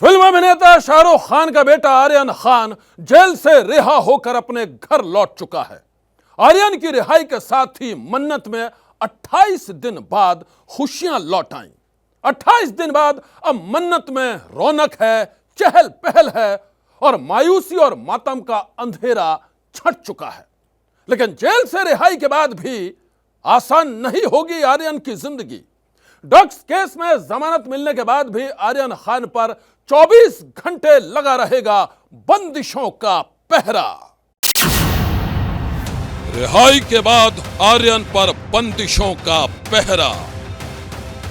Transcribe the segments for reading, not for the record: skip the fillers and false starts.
Film अभिनेता शाहरुख खान का बेटा आर्यन खान जेल से रिहा होकर अपने घर लौट चुका है। आर्यन की रिहाई के साथ ही मन्नत में 28 दिन बाद खुशियां लौट आईं। 28 दिन बाद अब मन्नत में रौनक है, चहल पहल है और मायूसी और मातम का अंधेरा छट चुका है। लेकिन जेल से रिहाई के बाद भी आसान नहीं होगी आर्यन की जिंदगी। ड्रग्स केस में जमानत मिलने के बाद भी आर्यन खान पर 24 घंटे लगा रहेगा बंदिशों का पहरा। रिहाई के बाद आर्यन पर बंदिशों का पहरा।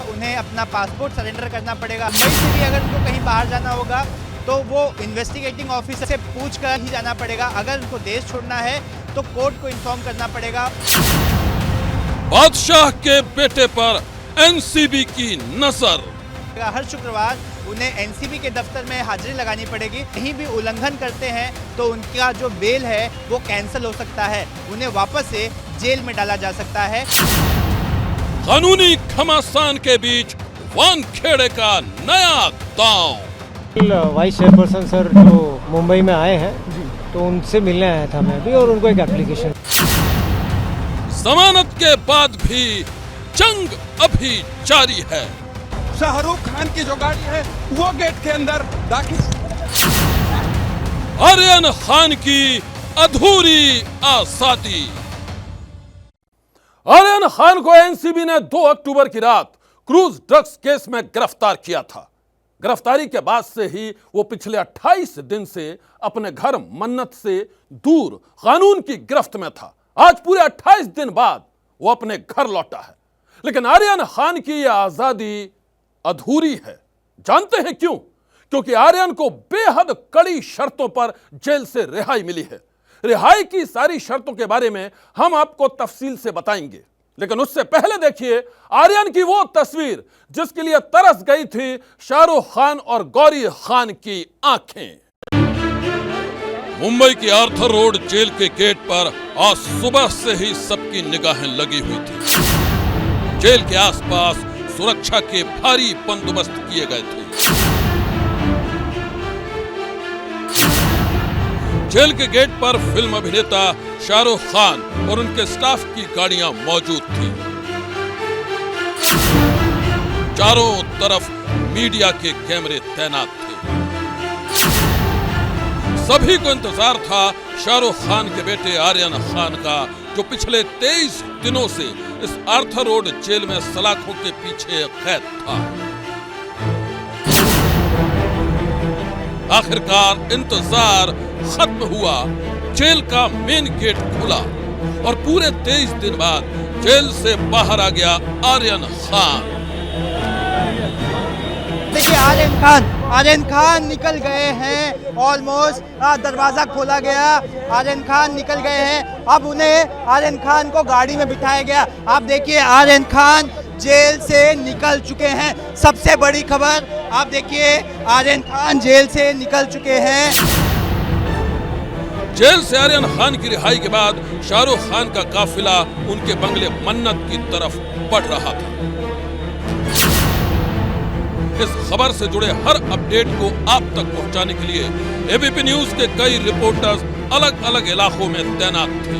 उन्हें अपना पासपोर्ट सरेंडर करना पड़ेगा। मुंबई से भी अगर उनको कहीं बाहर जाना होगा तो वो इन्वेस्टिगेटिंग ऑफिसर से पूछ कर ही जाना पड़ेगा। अगर उनको देश छोड़ना है तो कोर्ट को इन्फॉर्म करना पड़ेगा। बादशाह के बेटे पर एनसीबी की नजर। हर शुक्रवार उन्हें एनसीबी के दफ्तर में हाजिरी लगानी पड़ेगी। कहीं भी उल्लंघन करते हैं तो उनका जो बेल है वो कैंसिल हो सकता है, उन्हें वापस से जेल में डाला जा सकता है। कानूनी घमासान के बीच वानखेड़े का नया दांव। वाइस चेयरपर्सन सर जो मुंबई में आए हैं तो उनसे मिलने आया था मैं भी, और उनको एक एप्लीकेशन। जमानत के बाद भी जंग अभी जारी है। शाहरुख खान की जो गाड़ी है वो गेट के अंदर दाखिल। आर्यन खान की अधूरी आजादी। आर्यन खान को एनसीबी ने 2 अक्टूबर की रात क्रूज ड्रग्स केस में गिरफ्तार किया था। गिरफ्तारी के बाद से ही वो पिछले 28 दिन से अपने घर मन्नत से दूर कानून की गिरफ्त में था। आज पूरे 28 दिन बाद वो अपने घर लौटा है। लेकिन आर्यन खान की यह आजादी अधूरी है। जानते हैं क्यों? क्योंकि आर्यन को बेहद कड़ी शर्तों पर जेल से रिहाई मिली है। रिहाई की सारी शर्तों के बारे में हम आपको तफसील से बताएंगे, लेकिन उससे पहले देखिए आर्यन की वो तस्वीर जिसके लिए तरस गई थी शाहरुख खान और गौरी खान की आंखें। मुंबई की आर्थर रोड जेल के गेट पर आज सुबह से ही सबकी निगाहें लगी हुई थी। जेल के आसपास सुरक्षा के भारी बंदोबस्त किए गए थे। जेल के गेट पर फिल्म अभिनेता शाहरुख खान और उनके स्टाफ की गाड़ियां मौजूद थी। चारों तरफ मीडिया के कैमरे तैनात थे। सभी को इंतजार था शाहरुख खान के बेटे आर्यन खान का, जो पिछले 23 दिनों से इस आर्थर रोड जेल में सलाखों के पीछे कैद था। आखिरकार इंतजार खत्म हुआ। जेल का मेन गेट खुला और पूरे 23 दिन बाद जेल से बाहर आ गया आर्यन खान। देखिए आर्यन खान निकल गए हैं। ऑलमोस्ट दरवाजा खोला गया, आर्यन खान निकल गए हैं। अब उन्हें आर्यन खान को गाड़ी में बिठाया गया। आप देखिए आर्यन खान जेल से निकल चुके हैं। सबसे बड़ी खबर आप देखिए, आर्यन खान जेल से निकल चुके हैं। जेल से आर्यन खान की रिहाई के बाद शाहरुख खान का काफिला उनके बंगले मन्नत की तरफ बढ़ रहा था। इस खबर से जुड़े हर अपडेट को आप तक पहुंचाने के लिए एबीपी न्यूज के कई रिपोर्टर्स अलग अलग इलाकों में तैनात थे।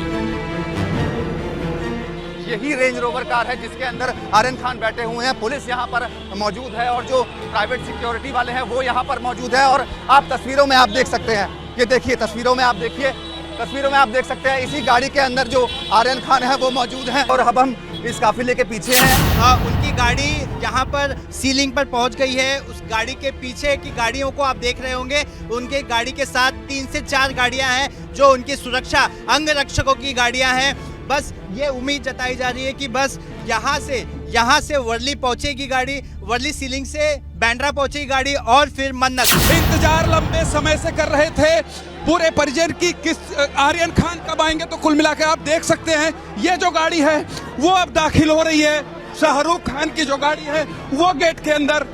यही रेंज रोवर कार है जिसके अंदर आर्यन खान बैठे हुए हैं। पुलिस यहाँ पर मौजूद है और जो प्राइवेट सिक्योरिटी वाले हैं वो यहाँ पर मौजूद है। और आप तस्वीरों में आप देख सकते हैं, ये देखिए तस्वीरों में आप देख सकते हैं इसी गाड़ी के अंदर जो आर्यन खान है वो मौजूद हैं। और अब हम इस काफिले के पीछे हैं। उनकी गाड़ी यहाँ पर सीलिंग पर पहुँच गई है। उस गाड़ी के पीछे की गाड़ियों को आप देख रहे होंगे। उनके गाड़ी के साथ 3 से 4 गाड़ियाँ हैं जो उनकी सुरक्षा अंगरक्षकों की गाड़ियाँ हैं। बस ये उम्मीद जताई जा रही है कि बस यहाँ से वर्ली पहुंचेगी गाड़ी, वर्ली सीलिंग से बैंड्रा पहुंचेगी गाड़ी और फिर मन्नत। इंतजार लंबे समय से कर रहे थे पूरे परिजन की किस आर्यन खान कब आएंगे। तो कुल मिलाकर आप देख सकते हैं ये जो गाड़ी है वो अब दाखिल हो रही है। शाहरुख खान की जो गाड़ी है वो गेट के अंदर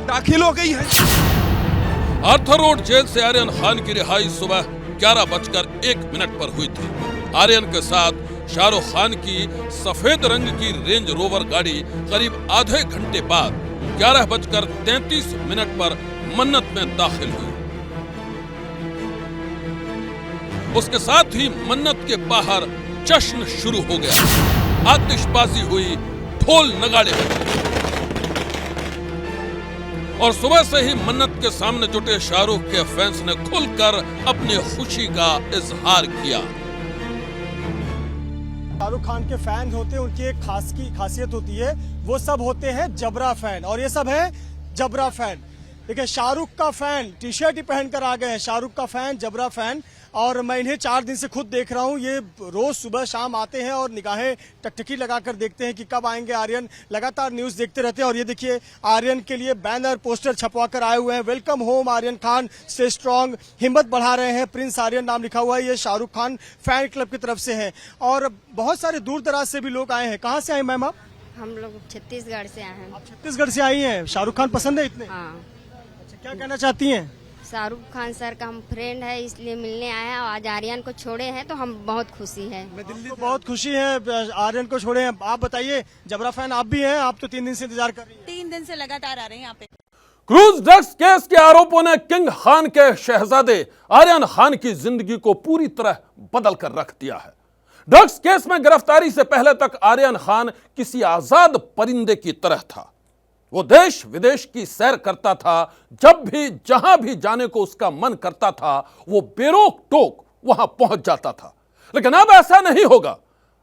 दाखिल हो गई है। आर्थर रोड जेल से आर्यन खान की रिहाई सुबह 11:01 पर हुई थी। आर्यन के साथ शाहरुख खान की सफेद रंग की रेंज रोवर गाड़ी करीब आधे घंटे बाद 11:33 पर मन्नत में दाखिल हुई। उसके साथ ही मन्नत के बाहर जश्न शुरू हो गया। आतिशबाजी हुई, ढोल नगाड़े बजे और सुबह से ही मन्नत के सामने जुटे शाहरुख के फैंस ने खुलकर अपनी खुशी का इजहार किया। शाहरुख खान के फैन होते हैं, उनकी एक खासियत होती है, वो सब होते हैं जबरा फैन, और ये सब है जबरा फैन। देखिए शाहरुख का फैन टी शर्ट ही पहनकर आ गए हैं, शाहरुख का फैन, जबरा फैन। और मैं इन्हें 4 दिन से खुद देख रहा हूं, ये रोज सुबह शाम आते हैं और निगाहें टकटकी लगाकर देखते हैं कि कब आएंगे आर्यन। लगातार न्यूज देखते रहते हैं और ये देखिए आर्यन के लिए बैनर पोस्टर छपवा कर आए हुए हैं। Welcome home Aryan Khan, stay strong, हिम्मत बढ़ा रहे हैं। प्रिंस आर्यन नाम लिखा हुआ है, ये शाहरुख खान फैन क्लब की तरफ से है। और बहुत सारे दूर दराज से भी लोग आए हैं। कहाँ से आए मैम आप? हम लोग छत्तीसगढ़ से आए हैं। आप छत्तीसगढ़ से आई हैं। शाहरुख खान पसंद है इतने? हाँ। अच्छा, क्या कहना चाहती हैं? शाहरुख खान सर का हम फ्रेंड है, इसलिए मिलने आए हैं। आज आर्यन को छोड़े हैं तो हम बहुत खुशी है। मैं दिल्ली बहुत खुशी है आर्यन को छोड़े हैं। आप बताइए, जबरा फैन आप भी हैं? आप तो 3 दिन से इंतजार कर रही हैं। 3 दिन से लगातार आ रहे हैं यहाँ पे। क्रूज ड्रग्स केस के आरोपों ने किंग खान के शहजादे आर्यन खान की जिंदगी को पूरी तरह बदल कर रख दिया है। ड्रग्स केस में गिरफ्तारी से पहले तक आर्यन खान किसी आजाद परिंदे की तरह था। वो देश विदेश की सैर करता था, जब भी जहां भी जाने को उसका मन करता था वो बेरोक टोक वहां पहुंच जाता था। लेकिन अब ऐसा नहीं होगा।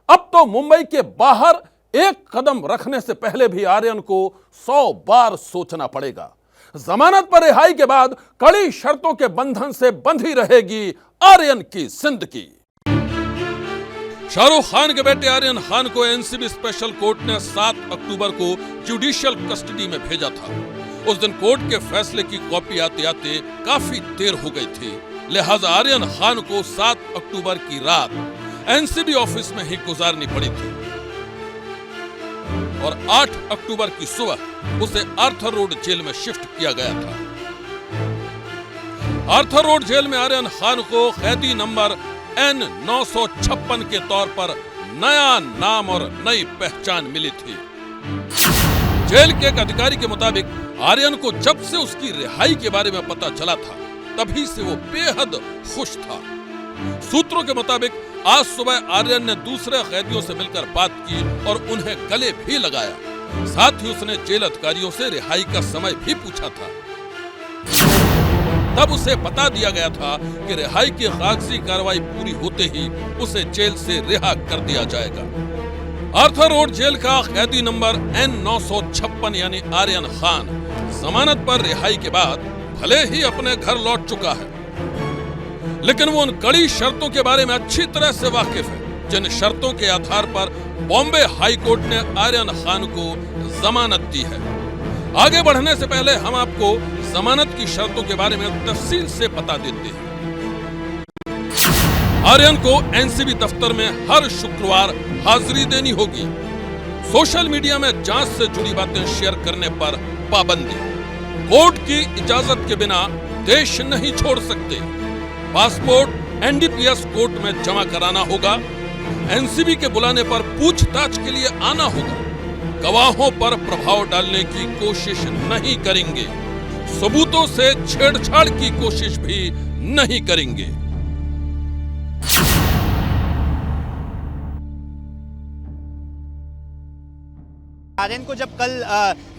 अब तो मुंबई के बाहर एक कदम रखने से पहले भी आर्यन को 100 बार सोचना पड़ेगा। जमानत पर रिहाई के बाद कड़ी शर्तों के बंधन से बंधी रहेगी आर्यन की जिंदगी। शाहरुख खान के बेटे आर्यन खान को एनसीबी स्पेशल कोर्ट ने 7 अक्टूबर को जुडिशियल कस्टडी में भेजा था। उस दिन कोर्ट के फैसले की कॉपी आते आते काफी देर हो गई थी, लिहाजा आर्यन खान को 7 अक्टूबर की रात एनसीबी ऑफिस में ही गुजारनी पड़ी थी और 8 अक्टूबर की सुबह उसे आर्थर रोड जेल में शिफ्ट किया गया था। आर्थर रोड जेल में आर्यन खान को कैदी नंबर N956 के तौर पर नया नाम और नई पहचान मिली थी। जेल के एक अधिकारी के मुताबिक आर्यन को जब से उसकी रिहाई के बारे में पता चला था तभी से वो बेहद खुश था। सूत्रों के मुताबिक आज सुबह आर्यन ने दूसरे कैदियों से मिलकर बात की और उन्हें गले भी लगाया। साथ ही उसने जेल अधिकारियों से रिहाई का समय भी पूछा था। तब उसे बता दिया गया था कि रिहाई की कागजी कार्रवाई पूरी होते ही उसे जेल से रिहा कर दिया जाएगा। आर्थर रोड जेल का कैदी नंबर N956 यानी आर्यन खान जमानत पर रिहाई के बाद भले ही अपने घर लौट चुका है, लेकिन वो उन कड़ी शर्तों के बारे में अच्छी तरह से वाकिफ है जिन शर्तों के आधार पर बॉम्बे हाई कोर्ट ने आर्यन खान को जमानत दी है। आगे बढ़ने से पहले हम आपको जमानत की शर्तों के बारे में तफसील से बता देते हैं। आर्यन को एनसीबी दफ्तर में हर शुक्रवार हाजिरी देनी होगी। सोशल मीडिया में जांच से जुड़ी बातें शेयर करने पर पाबंदी। कोर्ट की इजाजत के बिना देश नहीं छोड़ सकते। पासपोर्ट एनडीपीएस कोर्ट में जमा कराना होगा। एनसीबी के बुलाने पर पूछताछ के लिए आना होगा। गवाहों पर प्रभाव डालने की कोशिश नहीं करेंगे। सबूतों से छेड़छाड़ की कोशिश भी नहीं करेंगे। आर्यन को जब कल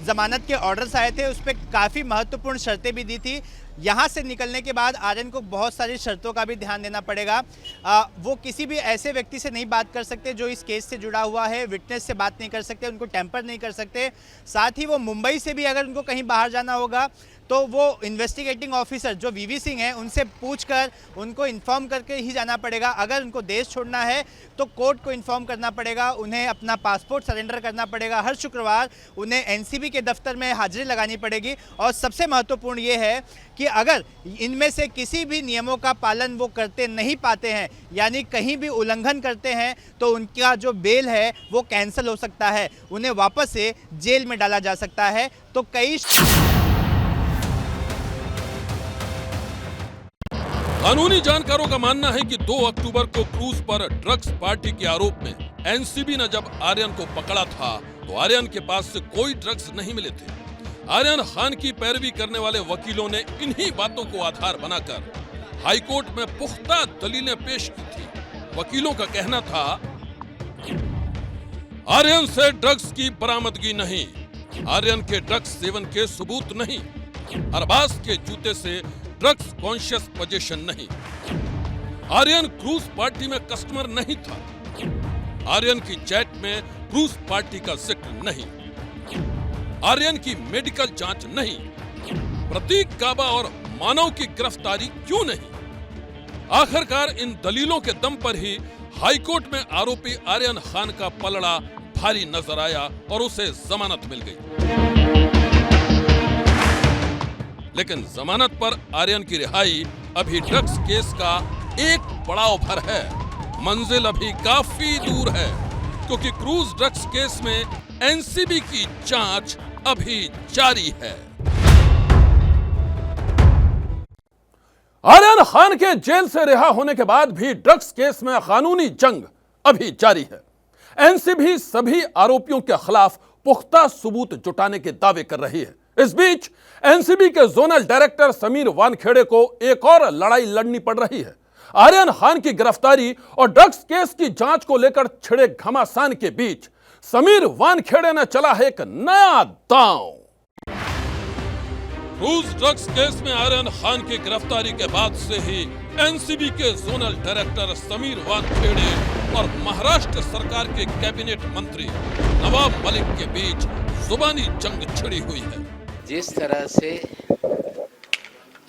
जमानत के ऑर्डर्स आए थे उस पर काफ़ी महत्वपूर्ण शर्तें भी दी थी। यहाँ से निकलने के बाद आर्यन को बहुत सारी शर्तों का भी ध्यान देना पड़ेगा। वो किसी भी ऐसे व्यक्ति से नहीं बात कर सकते जो इस केस से जुड़ा हुआ है। विटनेस से बात नहीं कर सकते, उनको टेम्पर नहीं कर सकते। साथ ही वो मुंबई से भी अगर उनको कहीं बाहर जाना होगा तो वो इन्वेस्टिगेटिंग ऑफिसर जो वीवी सिंह हैं उनसे पूछकर उनको इन्फॉर्म करके ही जाना पड़ेगा। अगर उनको देश छोड़ना है तो कोर्ट को इन्फॉर्म करना पड़ेगा, उन्हें अपना पासपोर्ट सरेंडर करना पड़ेगा। हर शुक्रवार उन्हें एनसीबी के दफ्तर में हाजिरी लगानी पड़ेगी। और सबसे महत्वपूर्ण ये है कि अगर इनमें से किसी भी नियमों का पालन वो करते नहीं पाते हैं, यानी कहीं भी उल्लंघन करते हैं, तो उनका जो बेल है वो कैंसिल हो सकता है, उन्हें वापस से जेल में डाला जा सकता है। तो कई कानूनी जानकारों का मानना है कि 2 अक्टूबर को क्रूज पर ड्रग्स पार्टी के आरोप में एनसीबी ने जब आर्यन को पकड़ा था तो आर्यन के पास से कोई ड्रग्स नहीं मिले थे। आर्यन खान की पैरवी करने वाले वकीलों ने इन्हीं बातों को आधार बनाकर हाईकोर्ट में पुख्ता दलीलें पेश की थी। वकीलों का कहना था, आर्यन से ड्रग्स की बरामदगी नहीं, आर्यन के ड्रग्स सेवन के सबूत नहीं, अरबाज के जूते से ड्रग्स कॉन्शियस पोजीशन नहीं, आर्यन क्रूज पार्टी में कस्टमर नहीं था, आर्यन की चैट में क्रूज पार्टी का जिक्र नहीं, आर्यन की मेडिकल जांच नहीं, प्रतीक काबा और मानव की गिरफ्तारी क्यों नहीं। आखिरकार इन दलीलों के दम पर ही हाईकोर्ट में आरोपी आर्यन खान का पलड़ा भारी नजर आया और उसे जमानत मिल गई। लेकिन जमानत पर आर्यन की रिहाई अभी ड्रग्स केस का एक पड़ाव भर है। मंजिल अभी काफी दूर है, क्योंकि क्रूज ड्रग्स केस में एनसीबी की जांच अभी जारी है। आर्यन खान के जेल से रिहा होने के बाद भी ड्रग्स केस में कानूनी जंग अभी जारी है। एनसीबी सभी आरोपियों के खिलाफ पुख्ता सबूत जुटाने के दावे कर रही है। इस बीच एनसीबी के जोनल डायरेक्टर समीर वानखेड़े को एक और लड़ाई लड़नी पड़ रही है। आर्यन खान की गिरफ्तारी और ड्रग्स केस की जांच को लेकर छिड़े घमासान के बीच समीर वानखेड़े ने चला है एक नया दांव। क्रूज ड्रग्स केस में आर्यन खान की गिरफ्तारी के बाद से ही एनसीबी के जोनल डायरेक्टर समीर वानखेड़े और महाराष्ट्र सरकार के कैबिनेट मंत्री नवाब मलिक के बीच जुबानी जंग छिड़ी हुई है। जिस तरह से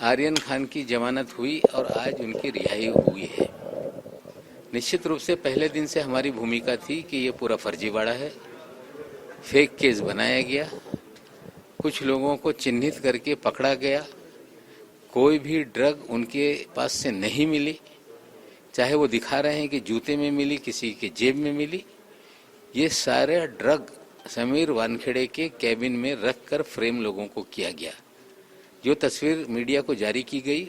आर्यन खान की जमानत हुई और आज उनकी रिहाई हुई है, निश्चित रूप से पहले दिन से हमारी भूमिका थी कि ये पूरा फर्जीवाड़ा है, फेक केस बनाया गया, कुछ लोगों को चिन्हित करके पकड़ा गया, कोई भी ड्रग उनके पास से नहीं मिली, चाहे वो दिखा रहे हैं कि जूते में मिली, किसी के जेब में मिली। ये सारे ड्रग समीर वानखेड़े के कैबिन में रखकर फ्रेम लोगों को किया गया। जो तस्वीर मीडिया को जारी की गई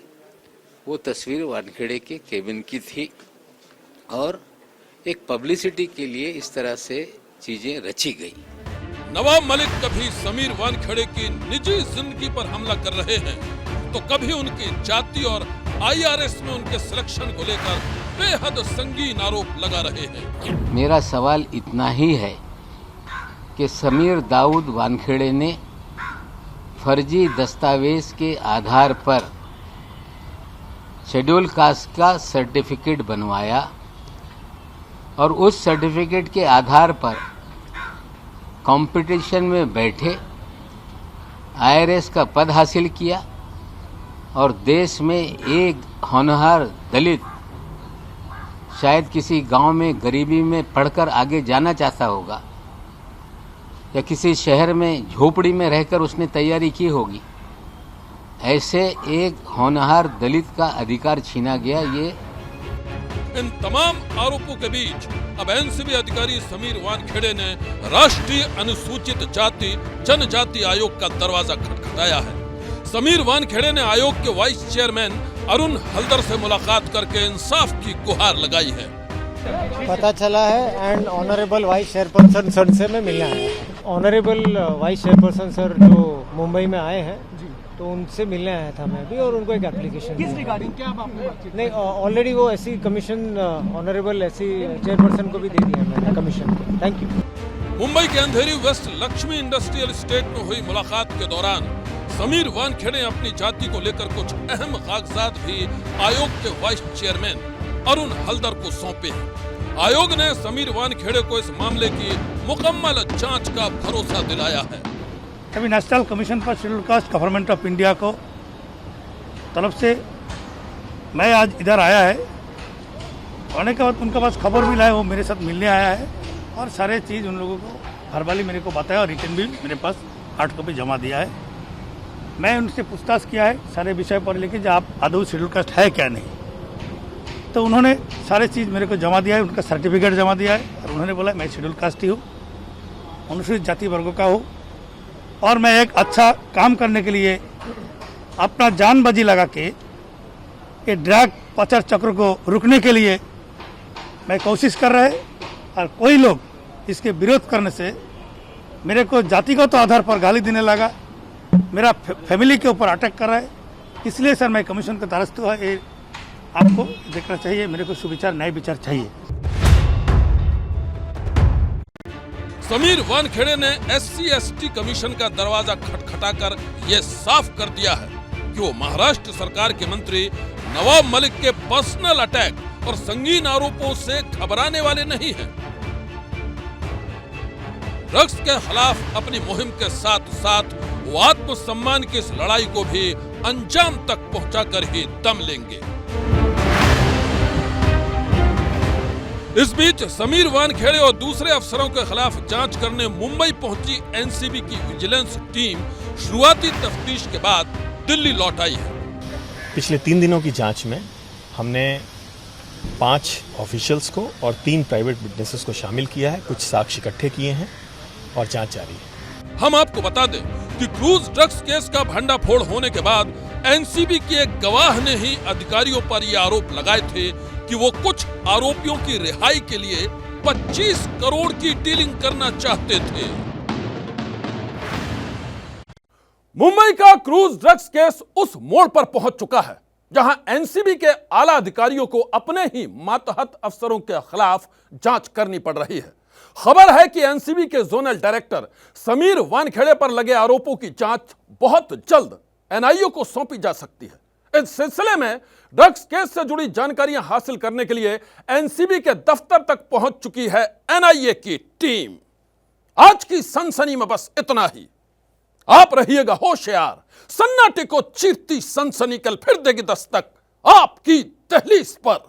वो तस्वीर वानखेड़े के कैबिन की थी और एक पब्लिसिटी के लिए इस तरह से चीजें रची गई। नवाब मलिक कभी समीर वानखेड़े की निजी जिंदगी पर हमला कर रहे हैं तो कभी उनकी जाति और आईआरएस में उनके सिलेक्शन को लेकर बेहद संगीन आरोप लगा रहे हैं। मेरा सवाल इतना ही है कि समीर दाऊद वानखेड़े ने फर्जी दस्तावेज के आधार पर शेड्यूल कास्ट का सर्टिफिकेट बनवाया और उस सर्टिफिकेट के आधार पर कंपटीशन में बैठे, आईआरएस का पद हासिल किया और देश में एक होनहार दलित शायद किसी गांव में गरीबी में पढ़कर आगे जाना चाहता होगा या किसी शहर में झोपड़ी में रहकर उसने तैयारी की होगी, ऐसे एक होनहार दलित का अधिकार छीना गया। ये इन तमाम आरोपों के बीच अब एनसीबी अधिकारी समीर वानखेड़े ने राष्ट्रीय अनुसूचित जाति जनजाति आयोग का दरवाजा खटखटाया है। समीर वानखेड़े ने आयोग के वाइस चेयरमैन अरुण हल्दर से मुलाकात करके इंसाफ की गुहार लगाई है। पता चला है and honourable vice chairperson sir से मैं मिलने आया। ऑनरेबल वाइस चेयरपर्सन सर जो मुंबई में आए हैं तो उनसे मिलने आया था मैं भी और उनको एक एप्लीकेशन किस रिगार्डिंग क्या नहीं ऑलरेडी वो ऐसी कमीशन ऑनरेबल ऐसी चेयरपर्सन को भी दे दिया मैंने कमीशन। Thank you. मुंबई के Andheri West Lakshmi Industrial Estate में हुई मुलाकात के दौरान समीर वानखेड़े अपनी जाति को लेकर कुछ अहम कागजात भी आयोग के वाइस चेयरमैन अरुण हल्दर को सौंपे हैं। आयोग ने समीर वानखेड़े को इस मामले की मुकम्मल जांच का भरोसा दिलाया है। अभी national commission for schedule caste government of India को तरफ से मैं आज इधर आया है, आने के बाद उनके पास खबर मिला है, वो मेरे साथ मिलने आया है और सारे चीज़ उन लोगों को वर्बली मेरे को बताया और रिटर्न भी मेरे पास हार्ड कॉपी जमा दिया है। मैं उनसे पूछताछ किया है सारे विषय पर लेके जो आप आदौ शेड्यूल कास्ट है क्या नहीं, तो उन्होंने सारे चीज़ मेरे को जमा दिया है, उनका सर्टिफिकेट जमा दिया है और उन्होंने बोला मैं शेड्यूल कास्ट ही हूँ, अनुसूचित जाति वर्गों का हूँ और मैं एक अच्छा काम करने के लिए अपना जान बाजी लगा के ये ड्रग पाचार चक्र को रुकने के लिए मैं कोशिश कर रहे और कोई लोग इसके विरोध करने से मेरे को जातिगत आधार पर गाली देने लगा मेरा फैमिली के ऊपर अटैक कर रहा है। इसलिए सर मैं कमीशन का द्वारस्थ हुआ। ये आपको देखना चाहिए, मेरे को सुविचार न्याय विचार चाहिए। समीर वानखेड़े ने SC/ST कमीशन का दरवाजा खटखटाकर यह साफ कर दिया है कि वो महाराष्ट्र सरकार के मंत्री नवाब मलिक के पर्सनल अटैक और संगीन आरोपों से घबराने वाले नहीं हैं। ड्रग्स के खिलाफ अपनी मुहिम के साथ साथ वो आत्मसम्मान की इस लड़ाई को भी अंजाम तक पहुंचाकर ही दम लेंगे। इस बीच समीर वानखेड़े और दूसरे अफसरों के खिलाफ जांच करने मुंबई पहुंची एनसीबी की विजिलेंस टीम शुरुआती तफ्तीश के बाद दिल्ली लौट आई है। पिछले 3 दिनों की जांच में हमने 5 ऑफिशियल्स को और 3 प्राइवेट विटनेसेस को शामिल किया है। कुछ साक्ष्य इकट्ठे किए हैं और जांच जारी है। हम आपको बता दें कि क्रूज ड्रग्स केस का भंडाफोड़ होने के बाद एनसीबी के एक गवाह ने ही अधिकारियों पर ये आरोप लगाए थे कि वो कुछ आरोपियों की रिहाई के लिए 25 करोड़ की डीलिंग करना चाहते थे। मुंबई का क्रूज ड्रग्स केस उस मोड़ पर पहुंच चुका है जहां एनसीबी के आला अधिकारियों को अपने ही मातहत अफसरों के खिलाफ जांच करनी पड़ रही है। खबर है कि एनसीबी के जोनल डायरेक्टर समीर वानखेड़े पर लगे आरोपों की जांच बहुत जल्द एनआईए को सौंपी जा सकती है। इस सिलसिले में ड्रग्स केस से जुड़ी जानकारियां हासिल करने के लिए एनसीबी के दफ्तर तक पहुंच चुकी है एनआईए की टीम। आज की सनसनी में बस इतना ही। आप रहिएगा होशियार, सन्नाटे को चीरती सनसनी कल फिर देगी दस्तक आपकी दहलीज पर।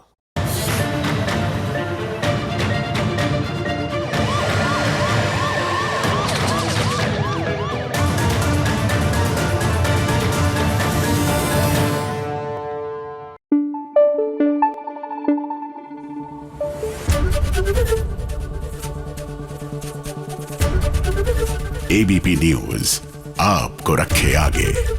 एबीपी न्यूज आपको रखे आगे।